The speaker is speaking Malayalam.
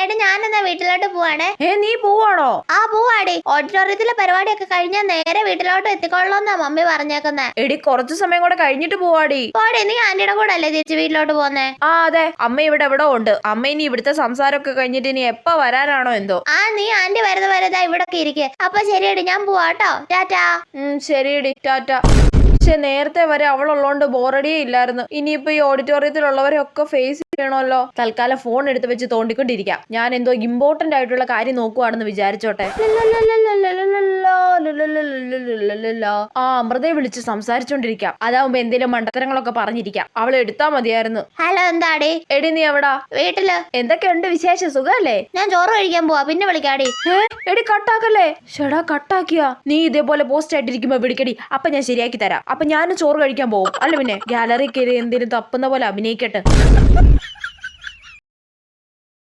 എടാ ഞാനെന്നാ വീട്ടിലോട്ട് പോവാണേ. നീ പോവാണോ? ആ പോവാടി. ഓഡിറ്റോറിയത്തിലെ പരിപാടിയൊക്കെ കഴിഞ്ഞാൽ നേരെ വീട്ടിലോട്ട് എത്തിക്കൊള്ളാന്നാ മമ്മി പറഞ്ഞേക്കുന്നേ. എടി കുറച്ചു സമയം കൂടെ കഴിഞ്ഞിട്ട് പോവാടി. പോടെ, നീ ആന്റിയുടെ കൂടെ അല്ലേ തിരിച്ച് വീട്ടിലോട്ട് പോന്നേ? ആ അതെ, അമ്മ ഇവിടെ എവിടെ ഉണ്ട്. അമ്മ ഇനി ഇവിടുത്തെ സംസാരമൊക്കെ കഴിഞ്ഞിട്ട് ഇനി എപ്പ വരാനാണോ എന്തോ. ആ നീ ആന്റി വരുന്ന വരതാ ഇവിടൊക്കെ ഇരിക്കെ. അപ്പൊ ശരിയടി, ഞാൻ പോവാട്ടോ. ടാറ്റാ. ശരിയടി, ടാറ്റ. പക്ഷെ നേരത്തെ വരെ അവളുള്ളോണ്ട് ബോറടിയേ ഇല്ലായിരുന്നു. ഇനിയിപ്പോ ഈ ഓഡിറ്റോറിയത്തിലുള്ളവരൊക്കെ ഫേസ് ചെയ്യണമല്ലോ. തൽക്കാലം ഫോൺ എടുത്ത് വെച്ച് തോണ്ടിക്കൊണ്ടിരിക്കാം. ഞാൻ എന്തോ ഇമ്പോർട്ടന്റ് ആയിട്ടുള്ള കാര്യം നോക്കുവാണെന്ന് വിചാരിച്ചോട്ടെ. ആ അമൃതയെ വിളിച്ച് സംസാരിച്ചോണ്ടിരിക്കാം. അതാവുമ്പോ എന്തേലും മണ്ടത്തരങ്ങളൊക്കെ പറഞ്ഞിരിക്കാം. അവളെ എടുത്താ മതിയായിരുന്നു. ഹലോ, എന്താടി? എടി നീ എവിടാ? വീട്ടില്. എന്തൊക്കെയുണ്ട് വിശേഷം? സുഖല്ലേ? ഞാൻ ചോറ് കഴിക്കാൻ പോവാ, പിന്നെ വിളിക്കാടി. എടി കട്ടാക്കല്ലേ. ഷെടാ കട്ടാക്കിയാ നീ ഇതേപോലെ പോസ്റ്റ് ആയിട്ടിരിക്കുമ്പോ വിളിക്കടി. അപ്പൊ ഞാൻ ശരിയാക്കി തരാം. അപ്പൊ ഞാനും ചോറ് കഴിക്കാൻ പോകും. അല്ല പിന്നെ ഗാലറി കയറി എന്തെങ്കിലും തപ്പുന്ന പോലെ അഭിനയിക്കട്ടെ.